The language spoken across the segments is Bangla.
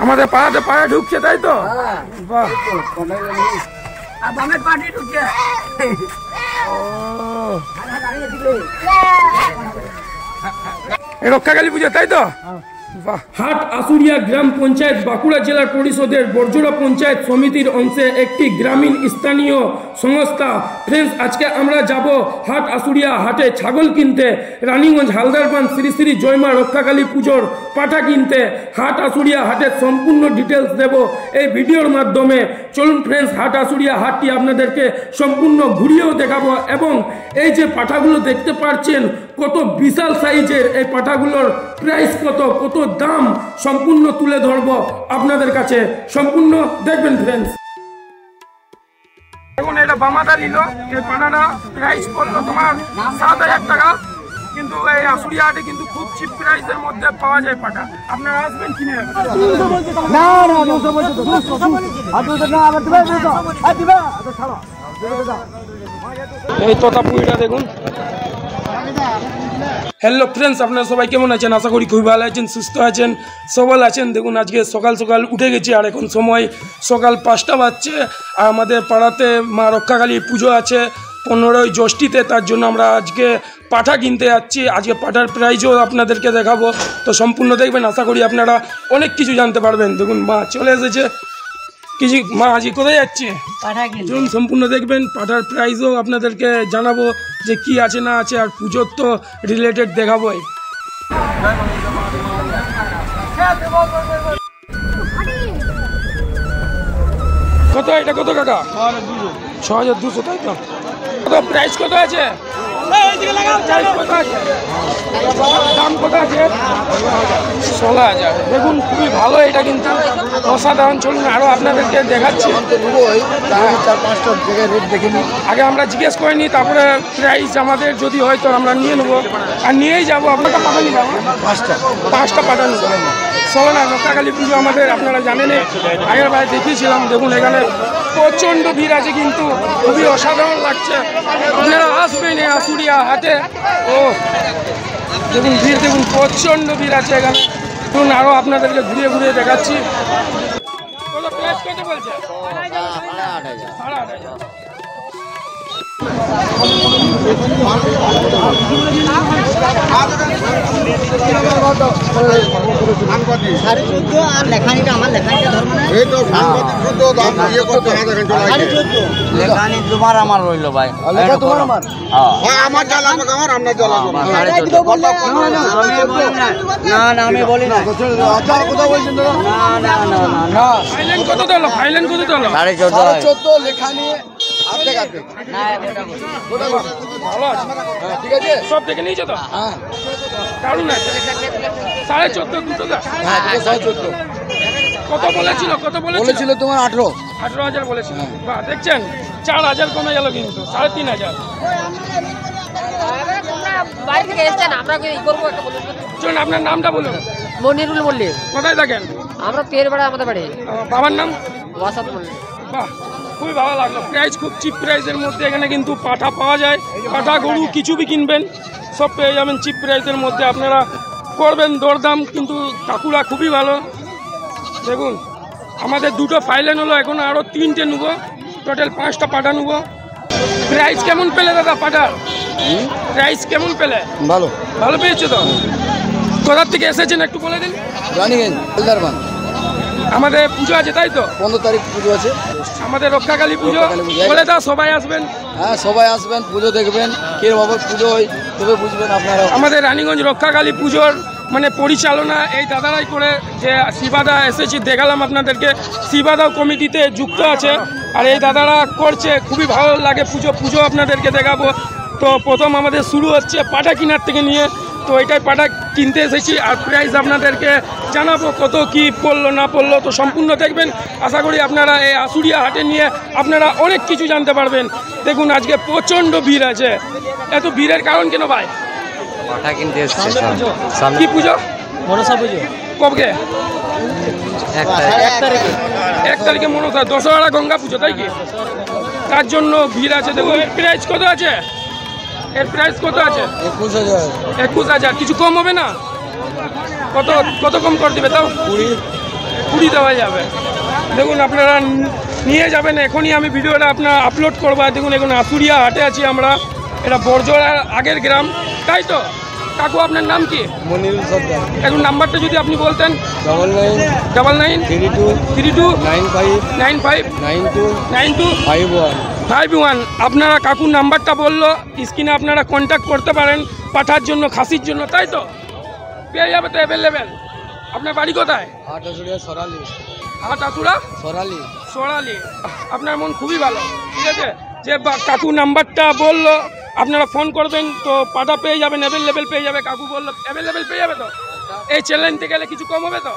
আমাদের পাড়াতে পাড়া ঢুকছে তাই তো? বাহ, রক্ষাকালী পুজো তাই তো? হাট আশুরিয়া গ্রাম পঞ্চায়েত বাঁকুড়া জেলা পরিষদের বরজোড়া পঞ্চায়েত সমিতির অংশে একটি গ্রামীণ স্থানীয় সংস্থা। ফ্রেন্ডস, আজকে আমরা যাব হাট আশুরিয়া হাটে ছাগল কিনতে, রানীগঞ্জ হালদারবান শ্রী শ্রী জয়মা রক্ষাকালী পুজোর পাঠা কিনতে। হাট আশুরিয়া হাটের সম্পূর্ণ ডিটেলস দেব এই ভিডিওর মাধ্যমে। চলুন ফ্রেন্ডস, হাট আশুরিয়া হাটটি আপনাদেরকে সম্পূর্ণ ঘুরিয়েও দেখাবো, এবং এই যে পাঠাগুলো দেখতে পাচ্ছেন কত বিশাল সাইজের, এই পাঠাগুলোর প্রাইস কত, কত দাম সম্পূর্ণ তুলে ধরবো আপনাদের কাছে। সম্পূর্ণ দেখবেন ফ্রেন্ডস। এখন এটা বামাদা নিল, এই পাঠাটা প্রাইস পড়লো তোমার 7,000 টাকা, কিন্তু এই আশুরিয়া হাটে কিন্তু খুব চিপ প্রাইসের মধ্যে পাওয়া যায় পাঠা। আপনারা আসবেন কিনে নেবেন। এই তোতাপুরিটা দেখুন। হ্যালো ফ্রেন্ডস, আপনারা সবাই কেমন আছেন? আশা করি খুবই ভালো আছেন, সুস্থ আছেন, সবল আছেন। দেখুন আজকে সকাল সকাল উঠে গেছি, আর এখন সময় সকাল 5টা বাজছে। আর আমাদের পাড়াতে মা রক্ষাকালীর পুজো আছে 15ই জ্যৈষ্ঠীতে, তার জন্য আমরা আজকে পাঠা কিনতে যাচ্ছি। আজকে পাঠার প্রাইজও আপনাদেরকে দেখাবো, তো সম্পূর্ণ দেখবেন। আশা করি আপনারা অনেক কিছু জানতে পারবেন। দেখুন মা চলে এসেছে। কিছু মা আজকে কোথায় যাচ্ছে? চলুন সম্পূর্ণ দেখবেন। পাঠার প্রাইসও আপনাদেরকে জানাবো যে কি আছে না আছে, আর পুজোর তো রিলেটেড দেখাবোই। কত এটা, কত কাকা? 6,200 তাই তো? কত প্রাইস কত আছে? দাম কত আছে? 16,000। দেখুন খুবই ভালো, এটা কিন্তু অসাধারণ। চলুন আরো আপনাদেরকে দেখাচ্ছি। আগে আমরা জিজ্ঞেস করে নিই, তারপরে প্রাইস আমাদের যদি হয় তো আমরা নিয়ে নেবো, আর নিয়েই যাবো। আপনাকে পাঠানি যাবো 5টা পাঠানো চলো না। রক্ষাকালী পুজো আমাদের আপনারা জানেন, আগের বার দেখিয়েছিলাম। দেখুন এখানে প্রচণ্ড ভিড় আছে, কিন্তু খুবই অসাধারণ লাগছে। আপনারা আসবেন এই আশুরিয়া হাটে। ও দেখুন ভিড়, দেখুন প্রচণ্ড ভিড় আছে এখানে। দেখুন আরও আপনাদেরকে ঘুরিয়ে ঘুরিয়ে দেখাচ্ছি। কত প্রাইস কত বলছে? 8,500। আমার রইল ভাই, আমি বলি না। কত দিল? ফাইলেন কত দিল? 14.5 লেখা নিয়ে ভালো আছে, ঠিক আছে, সব দেখে নিয়েছো তো? দারুণ আছে। 14.5 দুটো। কত বলেছিল? কত বলেছিল তোমার? 18,000 বলেছিল। বাহ, দেখছেন 4,000 কমে গেল, কিন্তু 3,500। চলুন আপনার নামটা বলুন। মনিরুল মল্লিক। কোথায় থাকেন? আমরা পের বাড়ি, আমাদের বাড়ি। বাবার নাম? ওয়াসাদ মল্লিক। বাহ, খুবই ভালো লাগলো। প্রাইস খুব চিপ প্রাইসের মধ্যে এখানে কিন্তু পাঠা পাওয়া যায়। পাঠা গরু কিছু বি কিনবেন সব পেয়ে যাবেন চিপ প্রাইসের মধ্যে। আপনারা করবেন দরদাম, কিন্তু কাকুরা খুবই ভালো। দেখুন আমাদের 2টো ফাইলেন হলো, এখন আরও 3টে নেবো, টোটাল 5টা পাঠা নেবো। প্রাইস কেমন পেলে দাদা পাঠার? প্রাইস কেমন পেলে? ভালো। ভালো পেয়েছে তো? কোথার থেকে এসেছেন একটু বলে দিন। রানীগঞ্জ হালদারবান। আমাদের পুজো আছে তাই তো? 15 তারিখ পুজো আছে আমাদের রক্ষাকালী পুজো। বলে দাও সবাই আসবেন। হ্যাঁ সবাই আসবেন, পুজো দেখবেন কিভাবে পুজো হয়, তবে বুঝবেন আপনারা। আমাদের রানীগঞ্জ রক্ষাকালী পুজোর মানে পরিচালনা এই দাদারাই করে। যে শিবাদা এসেছি দেখালাম আপনাদেরকে, শিবাদাও কমিটিতে যুক্ত আছে, আর এই দাদারা করছে। খুবই ভালো লাগে পুজো আপনাদেরকে দেখাবো। তো প্রথম আমাদের শুরু হচ্ছে পাঠা কেনার থেকে নিয়ে। তো এটাই পাঠা কিনতে এসেছি, আর প্রাইস আপনাদেরকে জানাবো কত কি পড়লো না পড়লো। তো সম্পূর্ণ দেখবেন। আশা করি আপনারা এই আশুরিয়া হাটে নিয়ে আপনারা অনেক কিছু জানতে পারবেন। দেখুন আজকে প্রচণ্ড ভিড় আছে। এত ভিড়ের কারণ কেন ভাই? পাঠা কিনতে এসেছে। কি পুজো? মনসা পুজো। কবে? 1 তারিখে মনসা। দশহরা গঙ্গা পুজো তাই কি? তার জন্য ভিড় আছে। দেখো প্রাইস কত আছে? এর প্রাইস কত আছে? 21,000। 21,000। কিছু কম হবে না? কত কত কম করে দিবে তাও? 20 দেওয়া যাবে। দেখুন আপনারা নিয়ে যাবেন এখনই, আমি ভিডিওটা আপনার আপলোড করবো। আর দেখুন এখন আসুরিয়া হাটে আছি আমরা, এটা বরজোড়ার আগের গ্রাম, তাই তো? কাকু আপনার নাম কি? মনিরুল সর্দার। এখন নাম্বারটা যদি আপনি বলতেন। 99 32 95 92 51। আপনারা কাকুর নাম্বারটা বললো, স্ক্রিনে আপনারা কন্ট্যাক্ট করতে পারেন পাঠার জন্য, খাসির জন্য, তাই তো? পেয়ে যাবে তো অ্যাভেলেবেল। আপনার বাড়ি কোথায়? হাট আসুরিয়া সরালি। হাট আসুরা সরালি। আপনার মন খুবই ভালো, ঠিক আছে। যে কাকু নাম্বারটা বললো আপনারা ফোন করবেন তো পাটা পেয়ে যাবেন, অ্যাভেলেবেল পেয়ে যাবে। কাকু বললো অ্যাভেলেবেল পেয়ে যাবে তো? এই চ্যালেঞ্জতে গেলে কিছু কম হবে তো?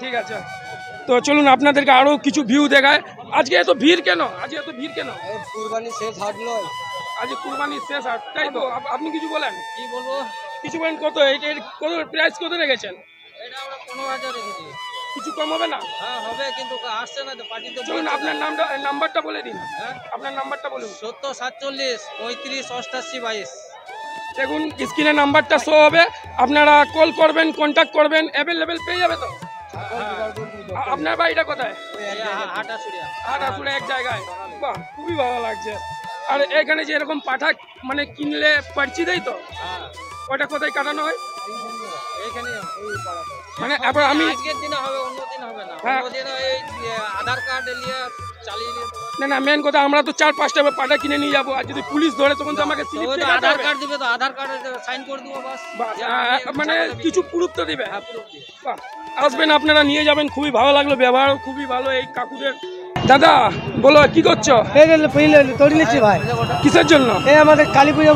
ঠিক আছে, তো চলুন আপনাদেরকে আরও কিছু ভিউ দেখায়। আজকে এত ভিড় কেন? কুরবানি শেষ হাট নয়, আজকে কুরবানির শেষ হাট, তাই তো? আপনি কিছু বলেন। কি বলবো, কিছু বলেন। কত এর কত প্রাইস কত রেখেছেন? এটা আমরা 15,000 রেখেছি। কিছু কম হবে না? হ্যাঁ হবে, কিন্তু আসছে না তো পার্টিতে। চলুন আপনার নাম্বারটা বলে দিন। আপনার নাম্বারটা বলুন। 70 47 35 88 22। দেখুন স্ক্রিনে নাম্বারটা শো হবে, আপনারা কল করবেন, কন্ট্যাক্ট করবেন, অ্যাভেলেবেল পেয়ে যাবে তো? আপনার বাড়িটা কোথায়? হাট আসুরিয়া। হাট আসলে এক জায়গায়। বাহ, খুবই ভালো লাগছে। আর এখানে যে এরকম পাঠা মানে কিনলে পারচি দেয় তো, ওটা কোথায় কাটানো হয়? এইখানে মানে এবার আমি আজকের দিনে হবে, অন্য দিন হবে না। হ্যাঁ। অন্য দিনে এই আধার কার্ড নিয়ে চালিয়ে নিয়ে না মেন কথা, আমরা তো 4-5টা পাঠা কিনে নিয়ে যাবো, আর যদি পুলিশ ধরে তখন তো আমাকে স্লিপ দেখাতে আধার হবে। কার্ড দিবে, তো আধার কার্ডে সাইন করে দিব বাস। মানে কিছু প্রুফ তো দিবে। হ্যাঁ, প্রুফ দিয়ে। বাহ, আসবেন আপনারা নিয়ে যাবেন, খুবই ভালো লাগলো, ব্যবহার খুবই ভালো এই কাকুদের। দাদা বলো কি করছো? তৈরি নিচ্ছি ভাই। কিসের জন্য? এই আমাদের কালী পুজো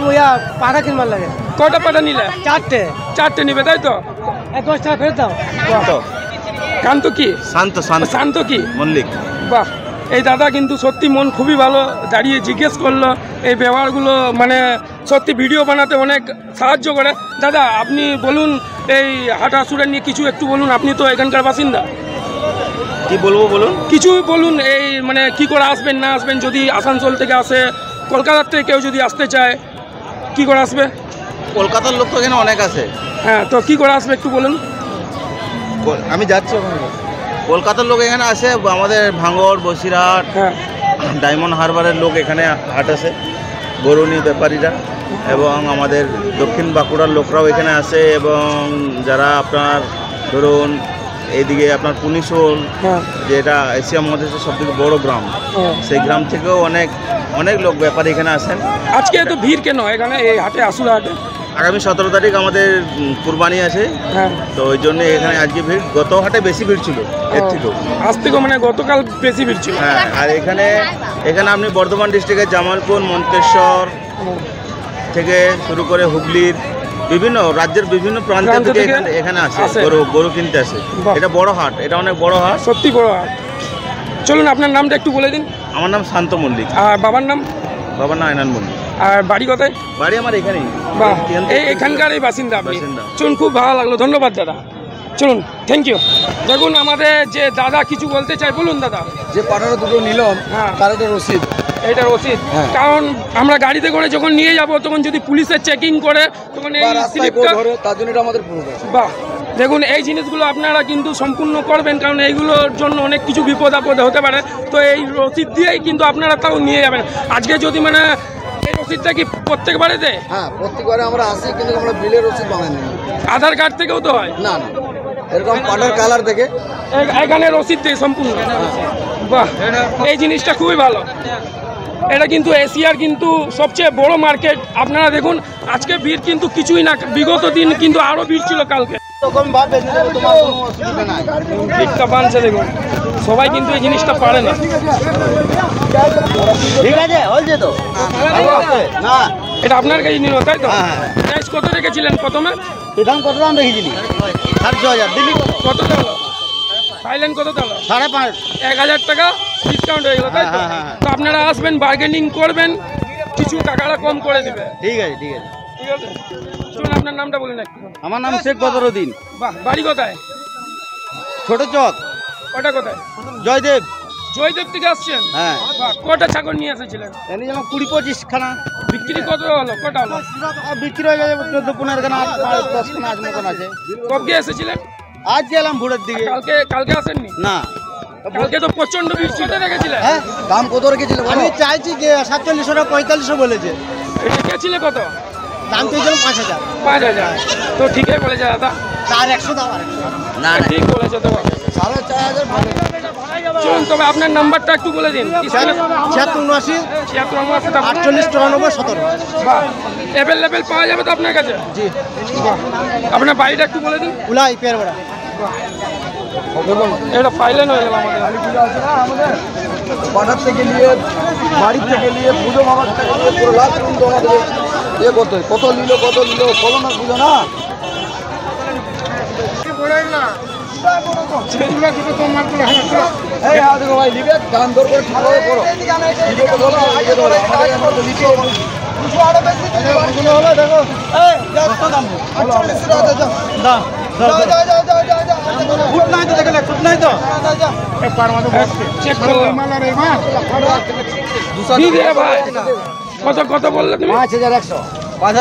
পাঠা কিনবার লাগে। কয়টা পাঠা নিলে? 4টে নিবে, তাই তো? 10 টাকা ফেরত দাও। কান্ত কি? শান্ত কি মল্লিক। বাহ, এই দাদা কিন্তু সত্যি মন খুবই ভালো, দাঁড়িয়ে জিজ্ঞেস করলো। এই ব্যবহারগুলো মানে সত্যি ভিডিও বানাতে অনেক সাহায্য করে। দাদা আপনি বলুন, এই হাট আসুরা নিয়ে কিছু একটু বলুন, আপনি তো এখানকার বাসিন্দা। কি বলবো বলুন? কিছু বলুন, এই মানে কি করে আসবেন না আসবেন, যদি আসানসোল থেকে আসে, কলকাতার থেকে কেউ যদি আসতে চায় কি করে আসবে? কলকাতার লোক তো এখানে অনেক আছে। হ্যাঁ, তো কি করে আসবে একটু বলুন। আমি যাচ্ছি ওখানে। কলকাতার লোক এখানে আসে, আমাদের ভাঙড়, বসিরহাট, হ্যাঁ, ডায়মন্ড হারবারের লোক এখানে হাট আসে, বরুণী ব্যাপারীরা, এবং আমাদের দক্ষিণ বাঁকুড়ার লোকরাও এখানে আসে, এবং যারা আপনার ধরুন এইদিকে আপনার পুনিশোল, হ্যাঁ, যেটা এশিয়া মহাদেশের সবথেকে বড় গ্রাম, সেই গ্রাম থেকেও অনেক লোক ব্যাপারী এখানে আসেন। আজকে এত ভিড় কেন এখানে এই হাটে, আসুরা হাটে? আগামী 17 তারিখ আমাদের কুরবানি আছে, হ্যাঁ, তো ওই জন্য এখানে আজকে ভিড়। গত হাটে বেশি ভিড় ছিল এর থেকেও। আজ থেকে মানে গতকাল বেশি ভিড় ছিল। হ্যাঁ, আর এখানে আপনি বর্ধমান ডিস্ট্রিক্টের জামালপুর, মন্তেশ্বর থেকে শুরু করে হুগলির বিভিন্ন রাজ্যের বিভিন্ন প্রান্ত থেকে এখানে আসে গরু কিনতে আসে। এটা বড় হাট, এটা অনেক বড় হাট, সত্যি বড় হাট। চলুন আপনার নামটা একটু বলে দিন। আমার নাম শান্ত মল্লিক। আর বাবার নাম? বাবার নাম আয়নান মল্লিক। আর বাড়ি কোথায়? বাড়ি আমার এখানেই। বাহ, এখানকার এই বাসিন্দা আপনি? বাসিন্দা। চলুন, খুব ভালো লাগলো, ধন্যবাদ দাদা। চলুন, থ্যাংক ইউ। দেখুন আমাদের যে দাদা কিছু বলতে চাই, বলুন দাদা। যে পাঠাটা দুটো নিলাম, হ্যাঁ, তার একটা রসিদ। এটা রসিদ। হ্যাঁ। কারণ আমরা গাড়িতে করে যখন নিয়ে যাব তখন যদি পুলিশের চেকিং করে তখন এই স্লিপটা ধরে, তার জন্য এটা আমাদের প্রুফ আছে। বাহ, দেখুন এই জিনিসগুলো আপনারা কিন্তু সম্পূর্ণ করবেন, কারণ এইগুলোর জন্য অনেক কিছু বিপদ আপদ হতে পারে। তো এই রসিদ দিয়েই কিন্তু আপনারা তাও নিয়ে যাবেন। আজকে যদি মানে এই রসিদটা কি প্রত্যেকবারে দেয়? হ্যাঁ, প্রত্যেকবারে আমরা আসি, কিন্তু আমরা বিলের রসিদ বানাই না। আধার কার্ড থেকেও তো হয়? না, এরকম পাঠার কালার দেখে এখানে রসিদ দেয় সম্পূর্ণ। বাহ, এই জিনিসটা খুবই ভালো। এটা কিন্তু এশিয়ার কিন্তু সবচেয়ে বড় মার্কেট। আপনারা দেখুন আজকে ভিড় কিন্তু কিছুই না, বিগত দিন কিন্তু আরো ভিড় ছিল কালকে। ভিড়টা বানছে দেখুন, সবাই কিন্তু এই জিনিসটা পারে না। ঠিক আছে, হয়েছে তো। না, এটা আপনার কাছে নিল, তাই তো? প্রাইস কত রেখেছিলেন প্রথমে? প্রথম কত দাম রেখেছিলি? 6,500 দিলি। কত হলো? ফাইলেন কত হলো? 5,500। 1,000 টাকা ডিসকাউন্ট হয়ে গেল, তাই তো? তো আপনারা আসবেন, বার্গেনিং করবেন, কিছু টাকাটা কম করে দেবে। ঠিক আছে, ঠিক আছে, ঠিক আছে। চলুন আপনার নামটা বলুন একটু। আমার নাম শেখ বদরুদ্দিন। বাহ, বাড়ি কোথায়? ছোট চক। ওটা কোথায়? জয়দেব। জয়দেব থেকে আসছেন? হ্যাঁ। বাহ, কটা ছাগল নিয়ে এসেছিলেন? এনে যেমন 20-25 খানা বিক্রি কত হলো? কটা হলো? বিক্রি হয়ে গেছে 14-15 খানা, 10 খানা আজ মতন আছে। কবে এসেছিলেন? আজ গেলাম ভোরের দিকে। কালকে আসেননি? না, কালকে তো প্রচন্ড বৃষ্টিতে রেখেছিলেন। হ্যাঁ দাম কত রেখেছিল আমি চাইছি যে 4700 4500 বলেছে, রেখেছিলে কত? দাম চেয়েছিলাম 5000। 5000। তো ঠিকই বলেছে দাদা। 4100 দাও আর না না ঠিক বলেছে তো। 4500 চলুন তবে আপনার নাম্বারটা একটু বলে দিন। 76 76 48 94 17। বাহ, অ্যাভেলেবেল পাওয়া যাবে তো আপনার কাছে? জি। বাহ, আপনার বাড়িটা একটু বলে দিন। উলাই পেরবড়া। এটা ফাইলেন হয়ে গেল আমাদের। বাজার থেকে নিয়ে বাড়ি থেকে নিয়ে পুজো বাবার থেকে নিয়ে পুরো লাভ কিন্তু আমাদের কত নিল বলো না পুজো না এই হ্যাঁ দেখো ভাই নিবে দাম দর করে ঠিকভাবে করো নিবে তো বলো নিবে তো বলো আমাদের মতো নিচে কিছু আরো বেশি দিলে হলো দেখো এই কত দাম 48 টাকা দাও ফুট নাই তো দেখলে ফুট নাই তো একবার মতো চেক করো মালার এই মাল দিদি ভাই কত বললে তুমি? 5100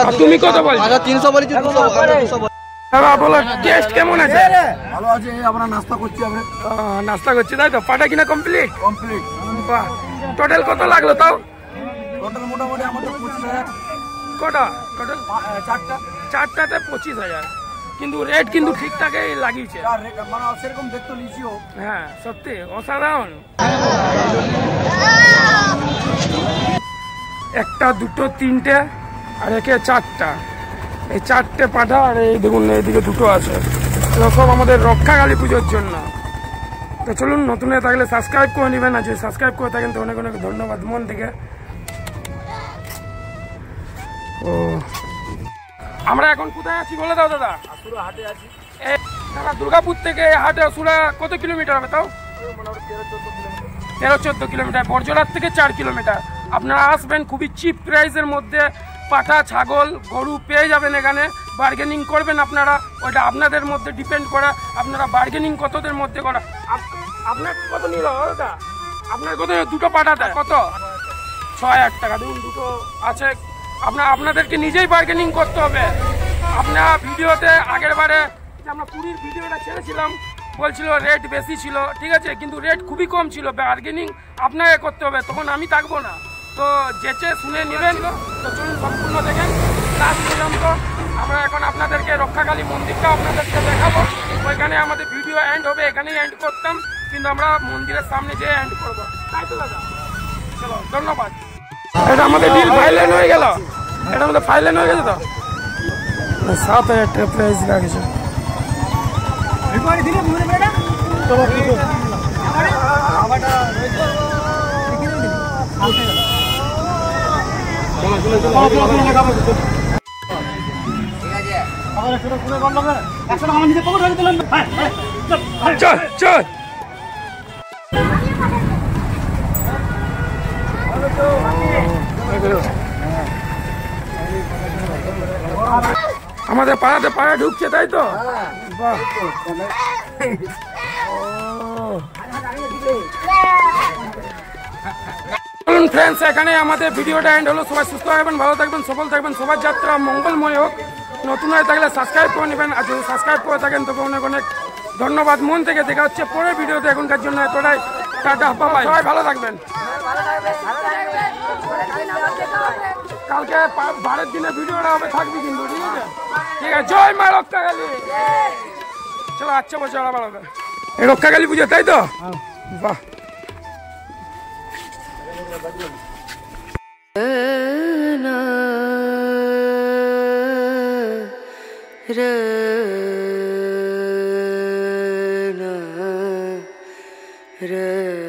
আর তুমি কত বলছো? 300 বলেছি 200 দাদা বলো টেস্ট কেমন আছে? ভালো আছে আমরা নাস্তা করছি আমরা নাস্তা করছি তাই তো? পাটা কিনা কমপ্লিট? কমপ্লিট বাহ, টোটাল কত লাগলো তাও? টোটাল মোটামুটি আমাদের 25000 কটা টোটাল? চারটাতে 25000, কিন্তু রেট কিন্তু ঠিকঠাকই লাগিয়েছে। মানে সেরকম দেখতে লিচিও হ্যাঁ সত্যি অসাধারণ। একটা দুটো তিনটে আর একে চারটা, এই চারটে পাঠা আর এই দেখুন এইদিকে দুটো আছে। এগুলো সব আমাদের রক্ষাকালী পুজোর জন্য। তো চলুন, নতুন হয়ে থাকলে সাবস্ক্রাইব করে নেবেন, আর যদি সাবস্ক্রাইব করে থাকেন তো অনেক অনেক ধন্যবাদ মন থেকে। ও আমরা এখন কোথায় আছি বলে দাও দাদা? আসুরা হাটে আছি দাদা দুর্গাপুর থেকে হাটে আসুরা কত কিলোমিটার হবে তাও? 13-14 কিলোমিটার। বর্জরার থেকে 4 কিলোমিটার। আপনারা আসবেন, খুবই চিপ প্রাইসের মধ্যে পাঠা ছাগল গরু পেয়ে যাবেন এখানে। বার্গেনিং করবেন আপনারা, ওইটা আপনাদের মধ্যে ডিপেন্ড করা আপনারা বার্গেনিং কতদের মধ্যে করা। আপনার কত নিল ওটা? আপনার কত দুটো পাঠাতে কত? 6000 টাকা। দেখুন দুটো আছে। আপনাদেরকে নিজেই বার্গেনিং করতে হবে। আপনার ভিডিওতে আগের বারে আমরা পুরীর ভিডিওটা ছেড়েছিলাম, বলছিল রেট বেশি ছিল, ঠিক আছে, কিন্তু রেট খুবই কম ছিল। বার্গেনিং আপনাকে করতে হবে, তখন আমি থাকবো না। তো যেচে শুনে নেবেন। তো চলুন সম্পূর্ণ দেখেন লাস্ট পর্যন্ত। আমরা এখন আপনাদেরকে রক্ষাকালী মন্দিরটা আপনাদেরকে দেখাবো। ওইখানে আমাদের ভিডিও এন্ড হবে, এখানেই এন্ড করতাম, কিন্তু আমরা মন্দিরের সামনে যেয়ে এন্ড করবো, তাই তো দাদা? চলো, ধন্যবাদ। এটা আমাদের ডিল ফাইলেন হয়ে গেল। এটা আমাদের ফাইলেন হয়ে গেছে তো 7000 টাকা প্রাইস লাগছে। চল চল আমাদের পাড়াতে পাড়া ঢুকছে তাই তো? বাহ, চলুন ফ্রেন্ডস, এখানে আমাদের ভিডিওটা এন্ড হলো। সবাই সুস্থ থাকবেন, ভালো থাকবেন, সফল থাকবেন, সবার যাত্রা মঙ্গলময় হোক। নতুন হয়ে থাকলে সাবস্ক্রাইব করে নেবেন, আর যদি সাবস্ক্রাইব করে থাকেন তবে অনেক অনেক ধন্যবাদ মন থেকে। দেখা হচ্ছে পরের ভিডিওতে। এখনকার জন্য এতটাই, টাটা, বাই। সবাই ভালো থাকবেন। কালকে বারের দিনে ভিডিওটা হবে, থাকবি কিন্তু, ঠিক আছে? ঠিক আছে, জয় মা রক্ষাকালী। চলো, আচ্ছা বছর আবার হবে এই রক্ষাকালী পুজো, তাই তো? বাহ, re